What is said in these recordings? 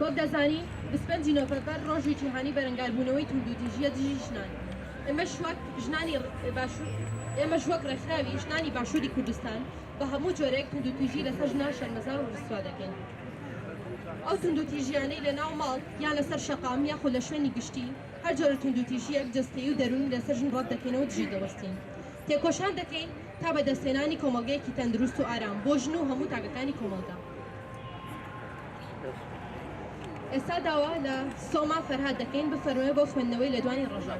وەک دەزانین بسپەنجی نۆڤەمبەر ڕۆژی جیهانی بەرەنگاربوونەوەی توندوتیژیە دژی ژنان. ئێمەش وەک ڕێکخراوی ژنانی باشووری کوردستان بە هەموو جۆرێک توندوتیژی لەسەر ژنان شەرمەزار و ڕسوا دەکەین. ئەو توندوتیژیانەی لە ناو ماڵ یان لەسەر شەقام یاخۆ لە شوێنی گشتی هەر جۆرە توندوتیژیەک جستەیی و دەرونی لەسەر ژن ڕەت دەکەینەوە دژی دەوەستین. تێکۆشان دەکەین تا بەدەستێنانی کۆمەڵگەیەکی تەندروست و ئارام بۆ ژن و هەموو تاگەکانی کۆمەڵگا. ئێستا داوا لە سۆما فەرهاد دەکەین بفەرموویە بۆ خوێندنەوەی لە دوانی ڕۆژە.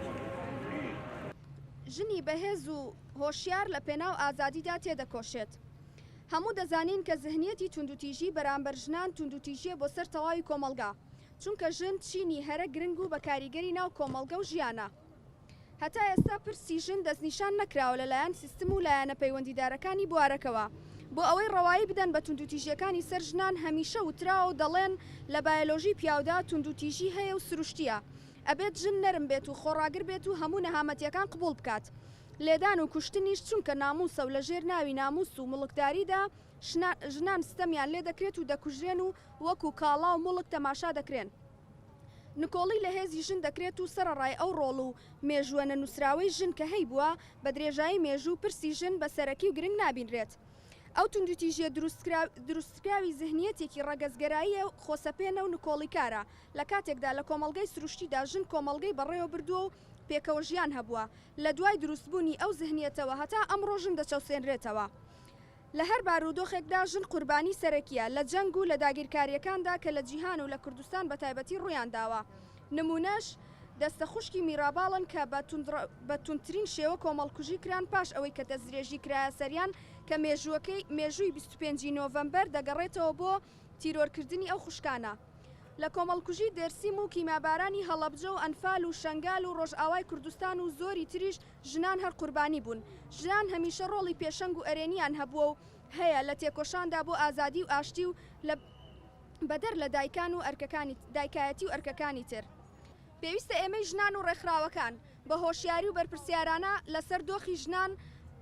ژنی بەهێز و هۆشیار لە پێناو ئازادیدا تێدەکۆشێت. هەموو دەزانین کە زەهنیەتی توندوتیژی بەرامبەر ژنان توندوتیژیە بۆ سەر تەواوی کۆمەڵگا، چونکە ژن چینی هەرە گرنگ و بە کاریگەری ناو کۆمەڵگە و ژیانە. هەتا ئێستا پرسی ژن دەستنیشان نەکراوە لەلایەن سیستم و لایەنە پەیوەندیدارەکانی بوارەکەوە بۆ ئەوەی ڕەوایی بدەن بە توندوتیژیەکانی سەر ژنان. هەمیشە وتراوە و دەڵێن لە بایۆلۆژی پیاودا توندوتیژی هەیە و سروشتیە، ئەبێت ژن نەرم بێت و خۆڕاگر بێت و هەموو نەهامەتیەکان قبول بکات. لێدان و کوشتنیش چونکە ناموسە و لە ژێر ناوی ناموس و مڵکداریدا ژنان ستەمیان لێ دەکرێت و دەکوژرێن و وەکو کاڵا و مڵک تەماشا دەکرێن. نکۆڵی لە هێزی ژن دەکرێت و سەرڕای ئەو ڕۆڵ و مێژووە نووسراوەی ژن کە هەی بووە بە درێژایی مێژوو پرسی ژن بە سەرەکی و گرنگ نابینرێت. ئەو توندوتیژیە دروستکراوی زەهنیەتێکی ڕەگەزگەراییە و خۆسەپێنە و نکۆڵیکارە. لە کاتێکدا لە کۆمەڵگەی سروشتیدا ژن کۆمەڵگەی بەڕێوە بردووە و پێکەوە ژیان هەبووە. لە دوای دروستبوونی ئەو زەهنیەتەوە هەتا ئەمڕۆ ژن دەچەوسێنرێتەوە. لە هەر بارودۆخێکدا ژن قوربانی سەرەکیە لە جەنگ و لە داگیرکاریەکاندا کە لە جیهان و لە کوردستان بە تایبەتی ڕوویان داوە. نمونەش دەستە خوشکی میراباڵن کە بە توندترین شێوە کۆمەڵکوژی کران پاش ئەوەی کە دەستدرێژی کرایە سەریان کە مێژووی 25 نۆڤەمبەر دەگەڕێتەوە بۆ تیرۆرکردنی ئەو خوشکانە. لە کۆمەڵکوژی دەرسیم و کیمابارانی هەڵەبجە و ئەنفال و شنگال و ڕۆژئاوای کوردستان و زۆری تریش ژنان هەر قوربانی بوون. ژنان هەمیشە ڕۆڵی پێشەنگ و ئەرێنیان هەبووە و هەیە لە تێکۆشاندا بۆ ئازادی و ئاشتی و بەدەر لە دایکان و دایکایەتی و ئەرکەکانی تر. پێویستە ئێمەی ژنان و ڕێکخراوەکان بە هۆشیاری و بەرپرسیارانە لەسەر دۆخی ژنان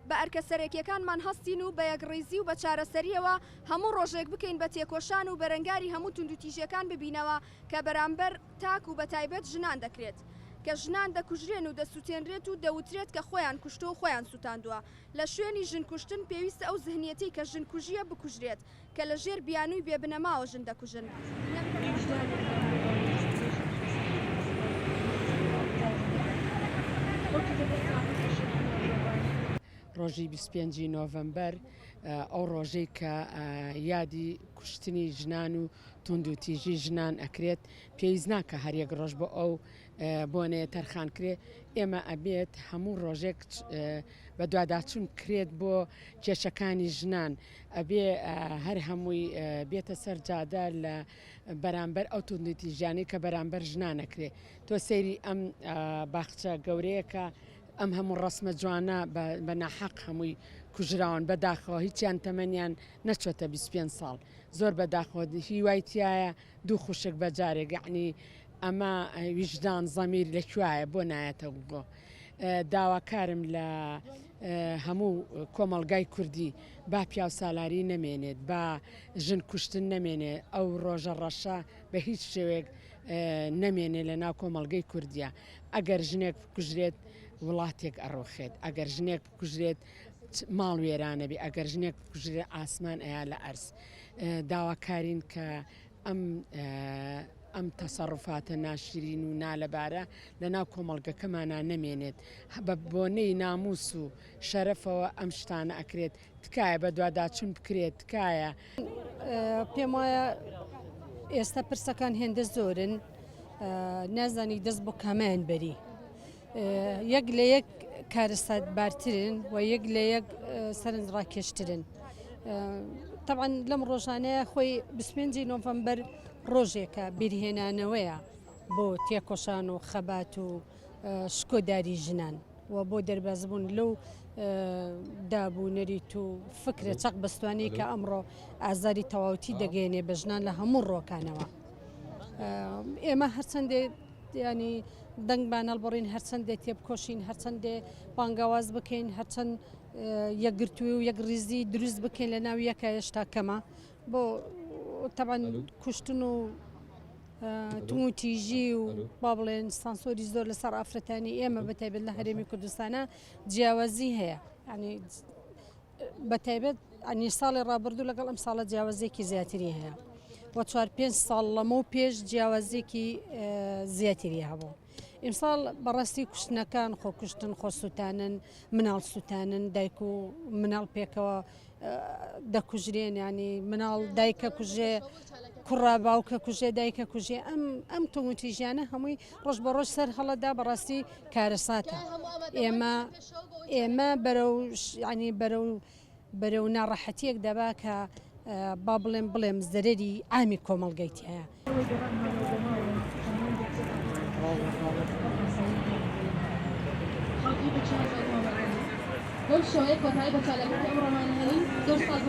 بە ئەرکەسەرێکیەکانمان هەستین و بە یەکڕێزی و بە چارەسەریەوە هەموو ڕۆژێک بکەین بە تێکۆشان و بەرەنگاری هەموو توندوتیژیەکان ببینەوە کە بەرامبەر تاک و بەتایبەت ژنان دەکرێت، کە ژنان دەکوژرێن و دەسووتێنرێت و دەوترێت کە خۆیان کوشتە و خۆیان سووتاندووە. لە شوێنی ژن کوشتن پێویستە ئەو زەهنیەتی کە ژن کوژیە بکوژرێت کە لە ژێر بیانووی بێبنەماوە ژن دەکوژن. ڕۆژی 25 نۆڤەمبەر ئەو ڕۆژەی کە یادی کوشتنی ژنان و توندوتیژی ژنان ئەکرێت، پێویست ناکە هەریەک ڕۆژ بۆ ئەو بۆنەیە تەرخان کرێ. ئێمە ئەبێت هەموو ڕۆژێک بە دوواداچوون کرێت بۆ کێشەکانی ژنان، ئەبێ هەر هەمووی بێتە سەرجادە لە بەرامبەر ئەو توندوتیژیانەی کە بەرامبەر ژنانەکرێ. تۆ سەیری ئەم باخچە گەورەیەکە ئەم هەموو ڕسمە جوانە بە ناحەق هەمووی کوژراون بەداخەوە هیچیان تەمەنیان نەچۆتە 25 ساڵ، زۆر بەداخەوە هیوایتیایە دوو خوشک بەجارێک، یعنی ئەمە ویژدان زەمیر لەکوایە بۆ نایەتە بۆ. داواکارم لە هەموو کۆمەڵگای کوردی با پیاو سالاری نەمێنێت، با ژن کوشتن نەمێنێت، ئەو ڕۆژە ڕەشە بە هیچ شێوێک نەمێنێت لە ناو کۆمەڵگەی کوردیە. ئەگەر ژنێک بکوژرێت وڵاتێک ئەڕۆخێت، ئەگەر ژنێک بکوژرێت ماڵ وێرانەبی، ئەگەر ژنێک بکوژرێت ئاسمان ئەیا لە ئەرز. داواکارین کە ئەم تەسەڕفاتە ناشرین و نالەبارە لە ناو کۆمەڵگەکەمانە نەمێنێت. بە بۆنەی ناموس و شەرەفەوە ئەم شتانە ئەکرێت، تکایە بە دوواداچوون بکرێت. تکایە پێم وایە ئێستا پرسەکان هێندە زۆرن، نازانی دەست بۆ کامیان بەری، یەک لە یەک کارەسات بارترن و یەک لە یەک سەرنج ڕاکێشترن. طبعا لەم ڕۆژانەیە خۆی 25 نۆڤەمبەر ڕۆژێکە بیرهێنانەوەیە بۆ تێکۆشان و خەبات و شکۆداری ژنان و بۆ دەربازبوون لەو دابوونەریت و فکرە چەق بەستوانەی کە ئەمڕۆ ئازاری تەواوەتی دەگەێنێ بە ژنان لە هەموو ڕۆکانەوە. ئێمە هەرچەندێ ینی دەنگ بانەڵبڕین هەرچەندێ تێبکۆشین هەرچەندێ بانگاواز بکەین هەرچەند یەکگرتووی و یەک ریزی دروست بکەین لە ناو یەکە هێشتا کەمە بۆ تەبەن کوشتن و توتیژی و با بڵێن سانسۆری زۆر لەسەر ئافرەتانی ئێمە بەتایبەت لە هەرێمی کوردستانە جیاوازی هەیە ینی بەتایبەت ئەنی ساڵی ڕابردوو لەگەڵ ئەم ساڵە جیاوازێکی زیاتری هەیە وە 4-5 ساڵ لەمە و پێش جیاوازێکی زیاتری هەبوو ئیمساڵ بەڕاستی کوشتنەکان خۆ کوشتن خۆ سووتانن مناڵ سووتانن دایک و مناڵ پێکەوە دەکوژرێن ینی مناڵ دایکە کوژێ کوڕا باوکە کوژێ دایکە کوژێ ئەم تۆموتیژیانە هەمووی ڕۆژ بە ڕۆژ سەر هەڵەدا بەڕاستی کارەساتە ئێمە بەرەو ناڕەحەتیەک دەبا کە با بڵێم زەرەری ئامی کۆمەڵگەیت هەیە بۆ شۆیە کۆتایی بە چالەکەی ئەمڕۆمان هەنین 2 ساڵ